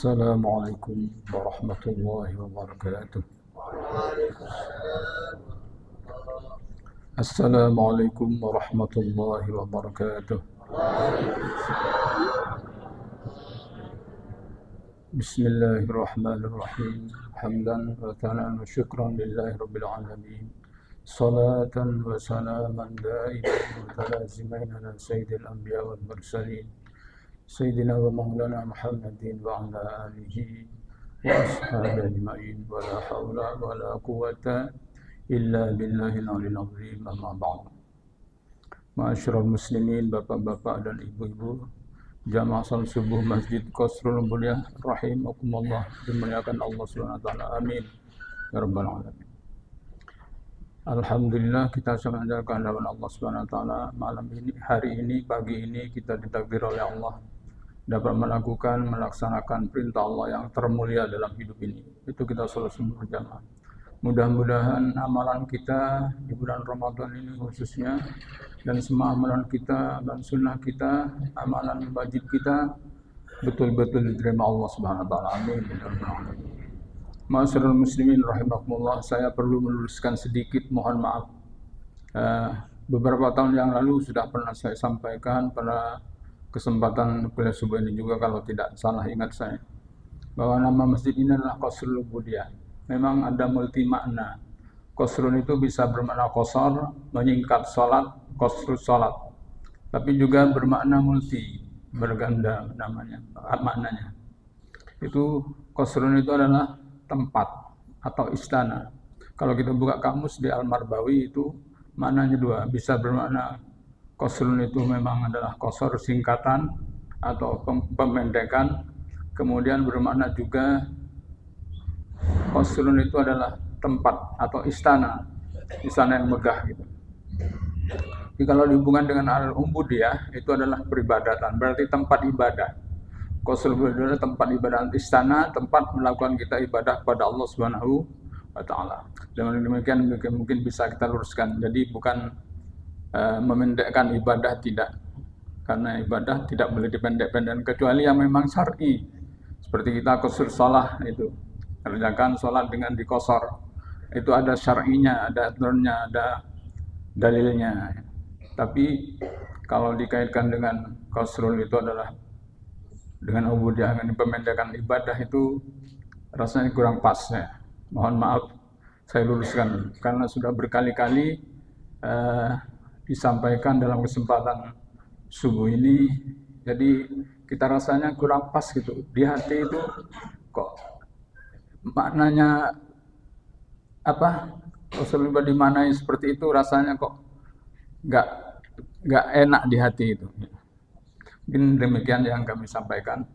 السلام عليكم ورحمة الله وبركاته. السلام عليكم ورحمة الله وبركاته. بسم الله الرحمن الرحيم. حمدا وثناء وشكرا لله رب العالمين. صلاة وسلاما دائما متلازمين على سيد الأنبياء والمرسلين سيدنا ومولانا محمد وعلى آله وأصحابه أجمعين ولا حول ولا قوة إلا بالله العلي العظيم. أما بعد. Ma'asyiral muslimin, bapak-bapak dan ibu-ibu, jamaah salat subuh Masjid Qasrul Mulia rahimakumullah, dimuliakan Allah Subhanahu wa taala. Amin ya rabbal alamin. Alhamdulillah, kita sangat kehadiran Allah Subhanahu wa taala malam ini, hari ini, pagi ini kita ditakdir oleh Allah dapat melaksanakan perintah Allah yang termulia dalam hidup ini. Itu kita salat subuh berjamaah. Mudah-mudahan amalan kita di bulan Ramadan ini khususnya, dan semua amalan kita dan sunnah kita, amalan wajib kita betul-betul diterima Allah Subhanahu wa taala. Amin. Ma'asyiral muslimin rahimakumullah, saya perlu meluruskan sedikit, mohon maaf. Beberapa tahun yang lalu sudah pernah saya sampaikan pada kesempatan kuliah subuh ini juga, kalau tidak salah ingat saya, bahwa nama masjid ini adalah Qasrul Ubudiyah. Memang ada multi makna. Qasrun itu bisa bermakna qasar, menyingkat salat, qasrul salat. Tapi juga bermakna multi, berganda maknanya. Itu qasrun itu adalah tempat atau istana. Kalau kita buka kamus di Al-Marbawi itu maknanya dua, bisa bermakna qasrun itu memang adalah qasar, singkatan atau pemendekan. Kemudian bermakna juga qasrun itu adalah tempat atau istana yang megah gitu. Jadi kalau dihubungkan dengan al-ubudiyah itu adalah peribadatan, berarti tempat ibadah. Qasrul itu adalah tempat ibadah, istana, tempat melakukan kita ibadah pada Allah Subhanahu wa taala. Dengan demikian mungkin bisa kita luruskan. Jadi bukan memendekkan ibadah, tidak. Karena ibadah tidak boleh dipendek-pendekkan kecuali yang memang syar'i. Seperti kita qasr shalah itu, kerjakan sholat dengan dikosor, itu ada syar'inya, ada aturannya, ada dalilnya. Tapi kalau dikaitkan dengan qasrul itu adalah dengan ubudiyah, dengan pemendekan ibadah, itu rasanya kurang pas ya. Mohon maaf, saya luruskan karena sudah berkali-kali disampaikan dalam kesempatan subuh ini. Jadi kita rasanya kurang pas gitu di hati, itu kok maknanya apa, Qasrul di mana seperti itu, rasanya kok nggak enak di hati itu. Mungkin demikian yang kami sampaikan.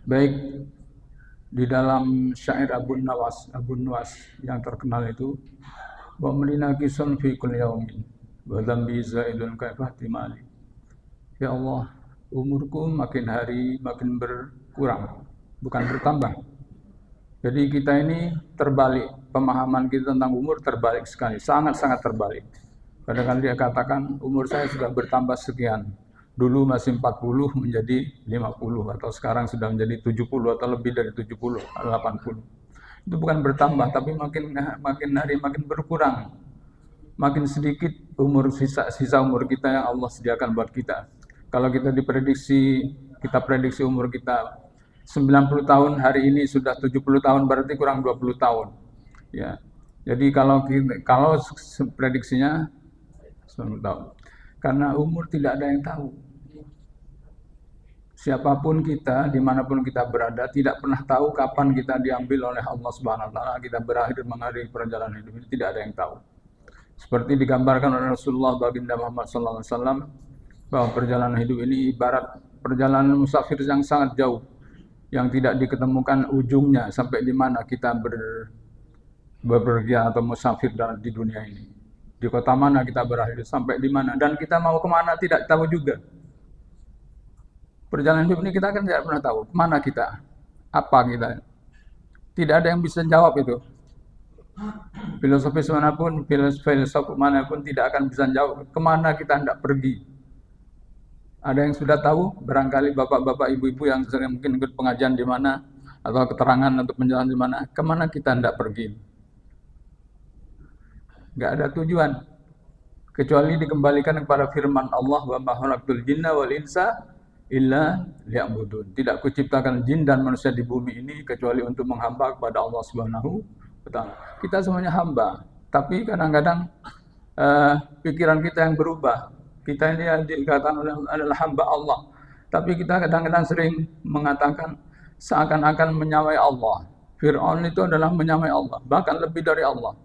Baik, di dalam syair Abu Nuwas yang terkenal itu, wa melina kisun fi kulli yaumin wa dzambi zaidun kaifah timali. Ya Allah, umurku makin hari makin berkurang, bukan bertambah. Jadi kita ini terbalik, pemahaman kita tentang umur terbalik sekali, sangat-sangat terbalik. Kadang-kadang dia katakan umur saya sudah bertambah sekian, dulu masih 40 menjadi 50, atau sekarang sudah menjadi 70 atau lebih dari 70, 80. Itu bukan bertambah, tapi makin hari makin berkurang. Makin sedikit umur sisa umur kita yang Allah sediakan buat kita. Kalau kita prediksi umur kita 90 tahun, hari ini sudah 70 tahun, berarti kurang 20 tahun. Ya. Jadi kalau prediksinya 90 tahun. Karena umur tidak ada yang tahu. Siapapun kita, dimanapun kita berada, tidak pernah tahu kapan kita diambil oleh Allah Subhanahu wa taala, kita berakhir mengakhiri perjalanan hidup ini, tidak ada yang tahu. Seperti digambarkan oleh Rasulullah baginda Muhammad sallallahu alaihi wasallam, bahwa perjalanan hidup ini ibarat perjalanan musafir yang sangat jauh, yang tidak diketemukan ujungnya sampai di mana kita bepergian atau musafir di dunia ini. Di kota mana kita berakhir, sampai di mana, dan kita mau kemana tidak tahu juga. Perjalanan hidup ini kita kan tidak pernah tahu kemana kita, apa kita. Tidak ada yang bisa jawab itu. Filosofis manapun, filosof manapun tidak akan bisa jawab kemana kita hendak pergi. Ada yang sudah tahu? Barangkali bapak-bapak, ibu-ibu yang sering mungkin ikut pengajian di mana atau keterangan untuk penjelasan di mana? Kemana kita hendak pergi? Nggak ada tujuan kecuali dikembalikan kepada firman Allah, wa ma khalaqtul jinna wal insa illa liya'budun. Tidak kuciptakan jin dan manusia di bumi ini kecuali untuk menghamba kepada Allah Subhanahu wa taala. Kita semuanya hamba, tapi kadang-kadang pikiran kita yang berubah. Kita ini dikatakan adalah hamba Allah, tapi kita kadang-kadang sering mengatakan seakan-akan menyamai Allah. Fir'aun itu adalah menyamai Allah, bahkan lebih dari Allah.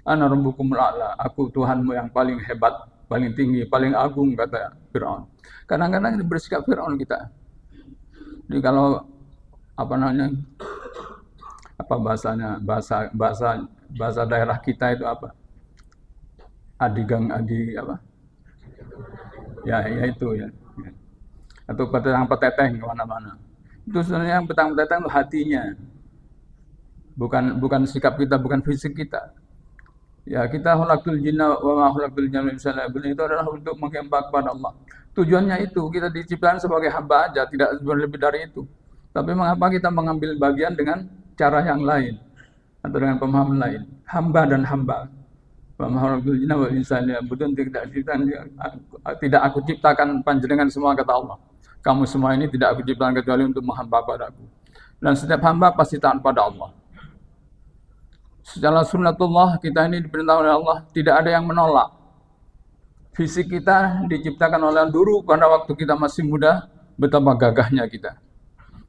Ana rabbukumul a'la, aku Tuhanmu yang paling hebat, paling tinggi, paling agung, kata Fir'aun. Kadang-kadang bersikap Fir'aun kita. Jadi kalau bahasa daerah kita itu apa? Ya itu ya. Atau petang-peteteng kemana-mana. Itu sebenarnya yang petang-peteteng itu hatinya. Bukan sikap kita, bukan fisik kita. Ya, kita khalaqtul jinna wa ma khalaqtul jinna wal insa itu adalah untuk menghamba kepada Allah. Tujuannya itu, kita diciptakan sebagai hamba aja, tidak lebih dari itu. Tapi mengapa kita mengambil bagian dengan cara yang lain atau dengan pemahaman lain? Hamba dan hamba. Wa ma khalaqtul jinna wal insa tidak aku ciptakan panjenengan semua, kata Allah. Kamu semua ini tidak aku ciptakan kecuali untuk menghamba padaku. Dan setiap hamba pasti taat pada Allah. Secara sunnatullah kita ini diperintahkan oleh Allah, tidak ada yang menolak. Fisik kita diciptakan oleh dulu pada waktu kita masih muda, betapa gagahnya kita,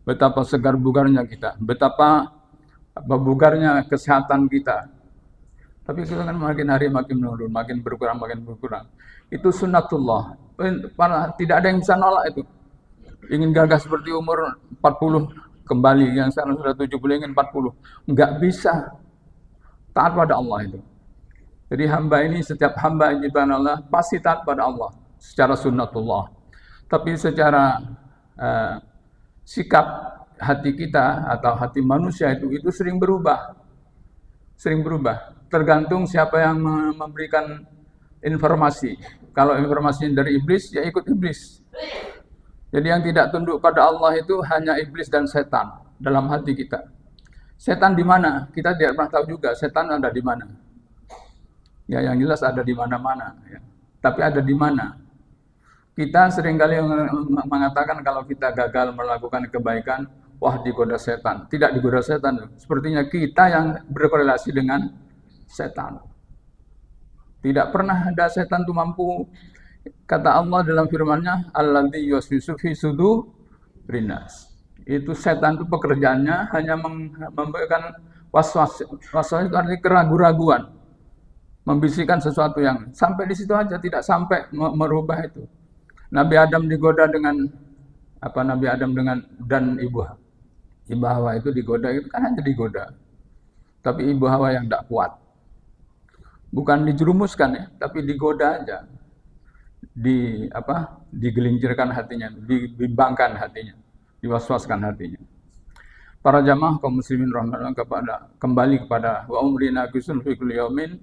betapa segar bugarnya kita, betapa bugarnya kesehatan kita. Tapi kita kan makin hari makin menurun, makin berkurang. Itu sunnatullah. Tidak ada yang bisa nolak itu. Ingin gagah seperti umur 40 kembali, yang sekarang sudah 70 ingin 40, nggak bisa. Taat pada Allah itu. Jadi hamba ini, setiap hamba yang diciptakan Allah pasti taat pada Allah secara sunnatullah. Tapi secara sikap hati kita atau hati manusia itu sering berubah. Tergantung siapa yang memberikan informasi. Kalau informasi dari iblis, ya ikut iblis. Jadi yang tidak tunduk pada Allah itu hanya iblis dan setan dalam hati kita. Setan di mana? Kita tidak pernah tahu juga setan ada di mana. Ya, yang jelas ada di mana-mana. Ya. Tapi ada di mana? Kita seringkali mengatakan kalau kita gagal melakukan kebaikan, wah digoda setan. Tidak digoda setan. Sepertinya kita yang berkorelasi dengan setan. Tidak pernah ada setan itu mampu. Kata Allah dalam firman-Nya, alladzi yuwaswisu fi sudurin nas. Itu setan itu pekerjaannya hanya memberikan waswas. Waswas itu artinya keraguan-raguan, membisikkan sesuatu yang sampai di situ aja, tidak sampai merubah itu. Nabi Adam digoda dengan dan Ibu Hawa itu digoda, itu kan hanya digoda. Tapi Ibu Hawa yang tidak kuat, bukan dijerumuskan ya, tapi digoda aja, digelincirkan hatinya, dibimbangkan hatinya, diwaswaskan hatinya. Para jamaah kaum muslimin rahmatullah kembali kepada wa umrina kisun fi kulli yaumin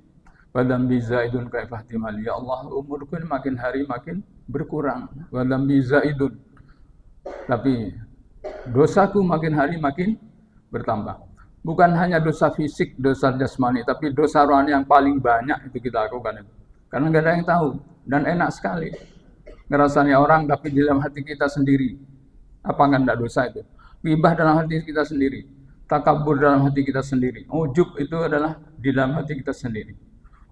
wa dzambi zaidun kaifa ihtimal. Ya Allah, umurku ini makin hari makin berkurang. Wa dzambi zaidun. Tapi dosaku makin hari makin bertambah. Bukan hanya dosa fisik, dosa jasmani, tapi dosa rohani yang paling banyak itu kita lakukan itu. Karena enggak ada yang tahu dan enak sekali ngerasanya orang, tapi di dalam hati kita sendiri. Apa enggak dosa itu? Ghibah dalam hati kita sendiri. Takabur dalam hati kita sendiri. Ujub itu adalah di dalam hati kita sendiri.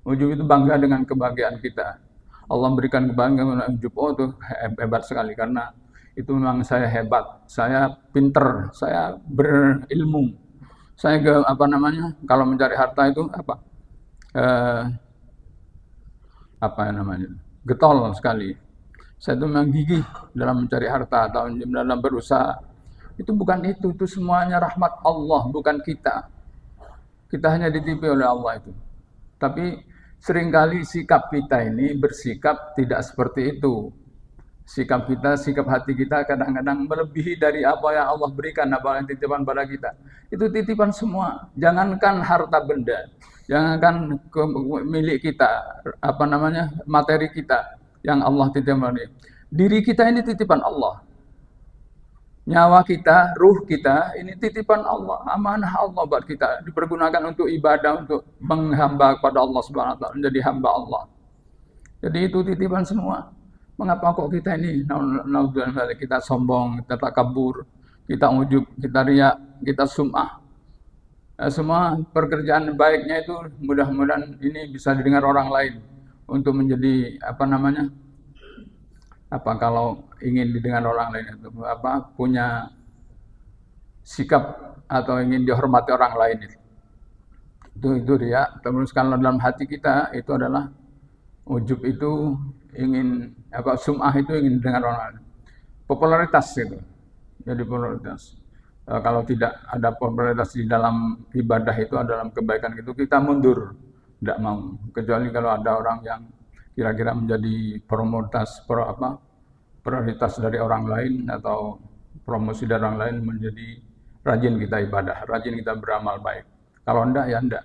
Ujub itu bangga dengan kebahagiaan kita. Allah memberikan kebanggaan ujub. Oh itu hebat sekali karena itu memang saya hebat. Saya pinter, saya berilmu. Saya kalau mencari harta itu getol sekali. Saya itu memang gigih dalam mencari harta atau dalam berusaha. Itu bukan itu semuanya rahmat Allah, bukan kita. Kita hanya ditipu oleh Allah itu. Tapi seringkali sikap kita ini bersikap tidak seperti itu. Sikap hati kita kadang-kadang melebihi dari apa yang Allah berikan, apa yang titipan pada kita. Itu titipan semua. Jangankan harta benda, jangankan milik kita, materi kita yang Allah titipkan. Diri kita ini titipan Allah. Nyawa kita, ruh kita, ini titipan Allah, amanah Allah buat kita, dipergunakan untuk ibadah, untuk menghamba kepada Allah Subhanahu wa taala, menjadi hamba Allah. Jadi itu titipan semua. Mengapa kok kita ini naudzubillah kita sombong, kita takabur, kita ujub, kita riya, kita sum'ah. Semua pekerjaan baiknya itu mudah-mudahan ini bisa didengar orang lain untuk menjadi kalau ingin didengar orang lain itu punya sikap atau ingin dihormati orang lain itu riya. Terus kalau dalam hati kita itu adalah ujub, itu ingin sum'ah, itu ingin didengar orang lain, popularitas gitu. Jadi popularitas. Kalau tidak ada popularitas di dalam ibadah itu, dalam kebaikan itu, kita mundur, tidak mau. Kecuali kalau ada orang yang kira-kira menjadi prioritas dari orang lain atau promosi dari orang lain, menjadi rajin kita ibadah, rajin kita beramal baik. Kalau enggak, ya enggak.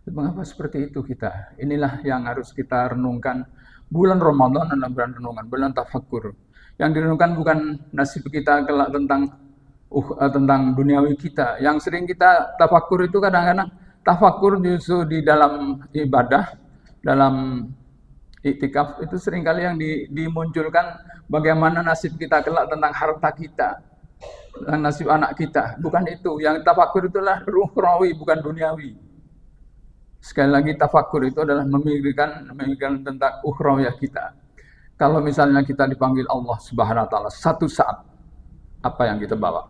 Mengapa seperti itu kita? Inilah yang harus kita renungkan. Bulan Ramadan adalah bulan renungan, bulan tafakkur. Yang direnungkan bukan nasib kita kelak tentang duniawi kita. Yang sering kita tafakkur itu kadang-kadang tafakkur justru di dalam ibadah, dalam iktikaf itu seringkali yang dimunculkan bagaimana nasib kita kelak, tentang harta kita, tentang nasib anak kita. Bukan itu. Yang tafakkur itulah ruhrawi, bukan duniawi. Sekali lagi, tafakkur itu adalah memikirkan tentang ukhrawiyah kita. Kalau misalnya kita dipanggil Allah Subhanahu wa taala satu saat, apa yang kita bawa?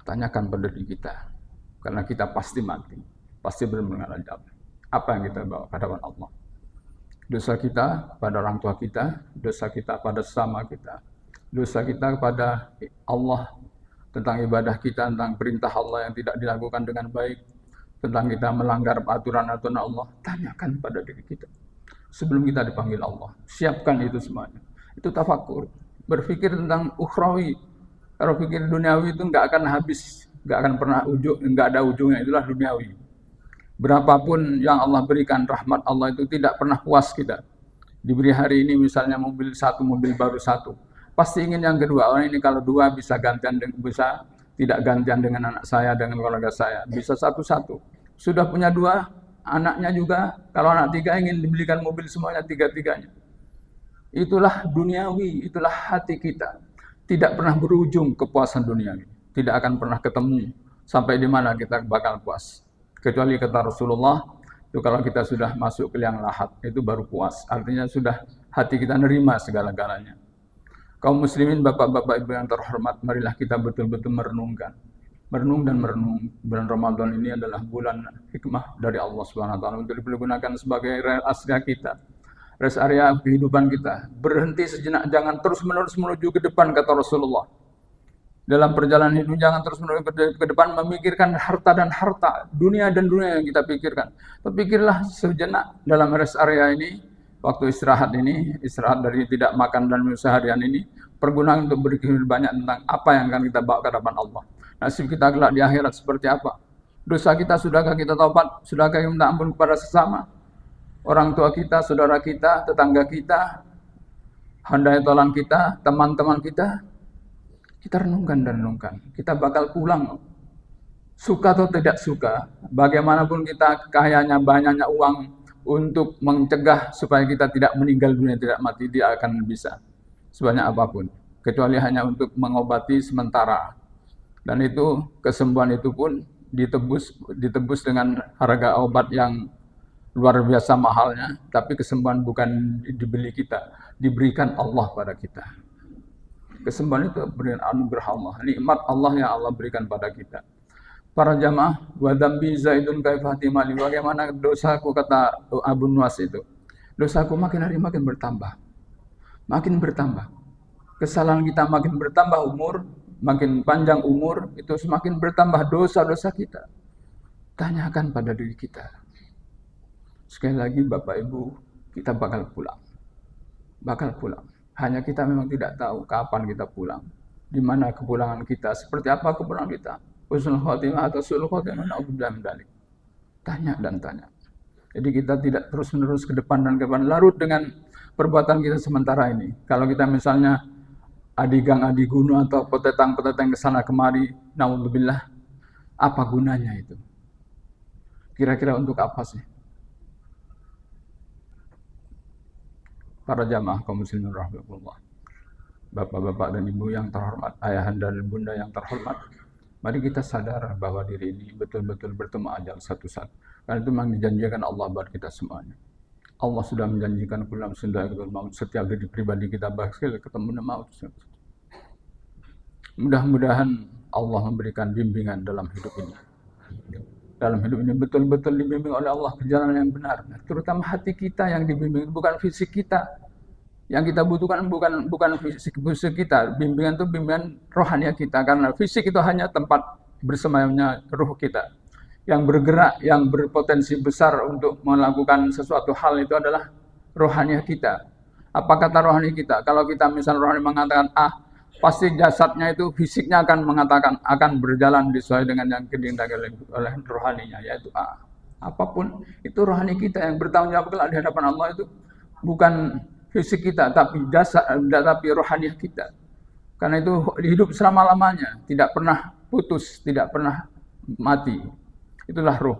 Tanyakan pada diri kita. Karena kita pasti mati, pasti benar-benar jawab. Apa yang kita bawa ke hadapan Allah? Dosa kita pada orang tua kita, dosa kita pada sesama kita, dosa kita kepada Allah, tentang ibadah kita, tentang perintah Allah yang tidak dilakukan dengan baik, tentang kita melanggar aturan-aturan Allah. Tanyakan pada diri kita sebelum kita dipanggil Allah. Siapkan itu semuanya. Itu tafakkur. Berpikir tentang ukhrawi. Kalau pikir duniawi itu nggak akan habis, nggak akan pernah nggak ada ujungnya. Itulah duniawi. Berapapun yang Allah berikan, rahmat Allah itu tidak pernah puas kita. Diberi hari ini misalnya mobil baru satu, pasti ingin yang kedua. Orang ini kalau dua bisa tidak gantian dengan anak saya, dengan keluarga saya, bisa satu-satu. Sudah punya dua, anaknya juga, kalau anak tiga ingin dibelikan mobil semuanya, tiga-tiganya. Itulah duniawi, itulah hati kita. Tidak pernah berujung kepuasan duniawi. Tidak akan pernah ketemu sampai di mana kita bakal puas. Kecuali kata Rasulullah, itu kalau kita sudah masuk ke liang lahat, itu baru puas. Artinya sudah hati kita nerima segala-galanya. Kaum muslimin, bapak-bapak, ibu yang terhormat, marilah kita betul-betul merenungkan. Merenung dan merenung. Bulan Ramadan ini adalah bulan hikmah dari Allah Subhanahu wa taala untuk digunakan sebagai rest area kita. Rest area kehidupan kita. Berhenti sejenak, jangan terus-menerus menuju ke depan, kata Rasulullah. Dalam perjalanan hidup jangan terus-menerus ke depan memikirkan harta dan harta, dunia dan dunia yang kita pikirkan. Pikirlah sejenak dalam rest area ini. Waktu istirahat ini, istirahat dari tidak makan dan minum seharian ini, pergunakan untuk berpikir banyak tentang apa yang akan kita bawa ke hadapan Allah. Nasib kita kelak di akhirat seperti apa? Dosa kita, sudahkah kita taubat? Sudahkah kita minta ampun kepada sesama? Orang tua kita, saudara kita, tetangga kita, handai tolan kita, teman-teman kita. Kita renungkan dan renungkan. Kita bakal pulang. Suka atau tidak suka, bagaimanapun kita kayanya, banyaknya uang, untuk mencegah supaya kita tidak meninggal dunia, tidak mati, dia akan bisa sebanyak apapun, kecuali hanya untuk mengobati sementara. Dan itu kesembuhan itu pun ditebus dengan harga obat yang luar biasa mahalnya, tapi kesembuhan bukan dibeli kita, diberikan Allah pada kita. Kesembuhan itu berikan anugerah Allah, nikmat Allah yang Allah berikan pada kita. Para jamaah, wa dzambi zaidun kaifa mali. Bagaimana dosaku, kata Abu Nuwas itu. Dosaku makin hari makin bertambah. Makin bertambah. Kesalahan kita makin bertambah umur, makin panjang umur, itu semakin bertambah dosa-dosa kita. Tanyakan pada diri kita. Sekali lagi Bapak Ibu, kita bakal pulang. Bakal pulang. Hanya kita memang tidak tahu kapan kita pulang. Di mana kepulangan kita, seperti apa kepulangan kita. Husnul khotimah atau su'ul khotimah, na'udzubillah min dzalik. Tanya dan tanya. Jadi kita tidak terus-menerus ke depan dan ke depan, larut dengan perbuatan kita sementara ini. Kalau kita misalnya adigang adigunu atau petetang-petetang kesana kemari, naudzubillah, apa gunanya itu? Kira-kira untuk apa sih? Para jamaah kaum muslimin rahimahullah, bapak-bapak dan ibu yang terhormat, ayahanda dan bunda yang terhormat, mari kita sadar bahwa diri ini betul-betul bertemu ajal satu saat. Karena itu memang dijanjikan Allah buat kita semuanya. Allah sudah menjanjikan kulam sundaikul maut, setiap diri pribadi kita bakal ketemu maut. Mudah-mudahan Allah memberikan bimbingan dalam hidup ini. Dalam hidup ini betul-betul dibimbing oleh Allah ke jalan yang benar. Terutama hati kita yang dibimbing, bukan fisik kita. Yang kita butuhkan bukan fisik kita. Bimbingan itu bimbingan rohani kita. Karena fisik itu hanya tempat bersemayamnya ruh kita. Yang bergerak, yang berpotensi besar untuk melakukan sesuatu hal itu adalah rohani kita. Apa kata rohani kita? Kalau kita misalnya rohani mengatakan A, pasti jasadnya itu fisiknya akan mengatakan, akan berjalan sesuai dengan yang kehendaki oleh rohaninya, yaitu A. Apapun itu rohani kita yang bertanggung jawab kelak di hadapan Allah itu bukan fisik kita, tapi jasad, tapi rohani kita. Karena itu hidup selama-lamanya, tidak pernah putus, tidak pernah mati. Itulah ruh.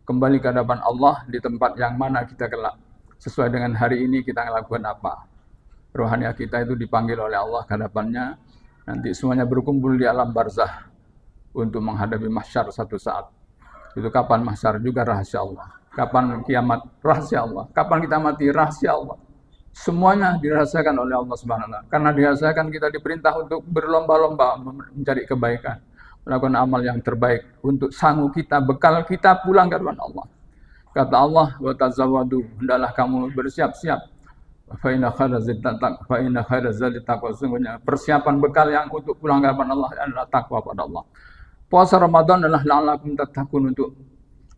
Kembali ke hadapan Allah di tempat yang mana kita kelak. Sesuai dengan hari ini kita melakukan apa. Rohani kita itu dipanggil oleh Allah ke hadapannya. Nanti semuanya berkumpul di alam barzah untuk menghadapi mahsyar satu saat. Itu kapan mahsyar juga rahasia Allah. Kapan kiamat rahasia Allah. Kapan kita mati rahasia Allah. Semuanya dirahasiakan oleh Allah Subhanahu wa taala. Karena dirahasiakan kita diperintah untuk berlomba-lomba mencari kebaikan. Melakukan amal yang terbaik untuk sanggup kita, bekal kita pulang ke hadapan Allah. Kata Allah, wa tazawwadu, hendaklah kamu bersiap-siap. Fa inna khairaz zadi taqwa, sungguhnya persiapan bekal yang untuk pulang ke hadapan Allah adalah takwa pada Allah. Puasa Ramadan adalah la'allakum tattaqun, untuk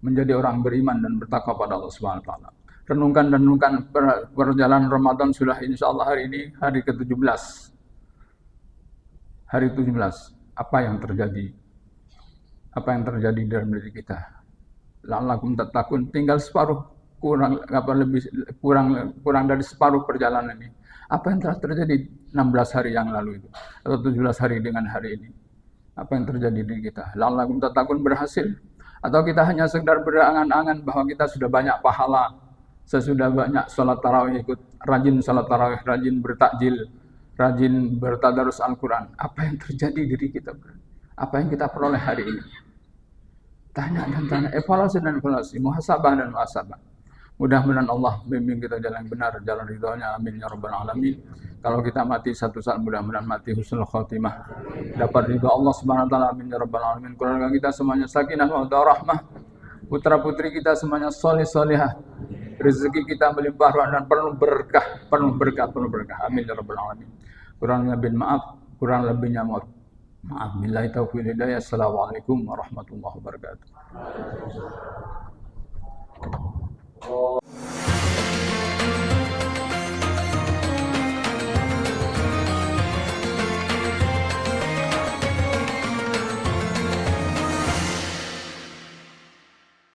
menjadi orang beriman dan bertakwa pada Allah Subhanahu wa taala. Renungkan perjalanan Ramadan sudah insyaallah hari ini hari ke-17. Hari 17. Apa yang terjadi? Apa yang terjadi dalam diri kita? La'allakum tattaqun, tinggal separuh, kurang dari separuh perjalanan ini. Apa yang telah terjadi 16 hari yang lalu itu atau 17 hari dengan hari ini? Apa yang terjadi di kita? La'allakum tattaqun berhasil atau kita hanya sekedar berangan-angan bahwa kita sudah banyak pahala, sesudah banyak sholat tarawih, ikut rajin sholat tarawih, rajin bertakjil, rajin bertadarus Al-Quran. Apa yang terjadi diri kita? Apa yang kita peroleh hari ini? Tanya dan tanya, evaluasi dan evaluasi, muhasabah dan muhasabah. Mudah-mudahan Allah bimbing kita jalan yang benar, jalan ridhonya, amin ya rabbal alamin. Kalau kita mati satu saat, mudah-mudahan mati husnul khotimah, dapat ridho Allah Subhanahu wa taala, amin ya rabbal alamin. Keluarga kita semuanya sakinah wa rahmah, putra-putri kita semuanya soleh-solehah, rezeki kita melimpah ruah dan penuh berkah, amin ya rabbal alamin. Kurangnya bin maaf, kurang lebihnya maaf. Billahi taufiq wal hidayah. Assalamualaikum warahmatullahi wabarakatuh.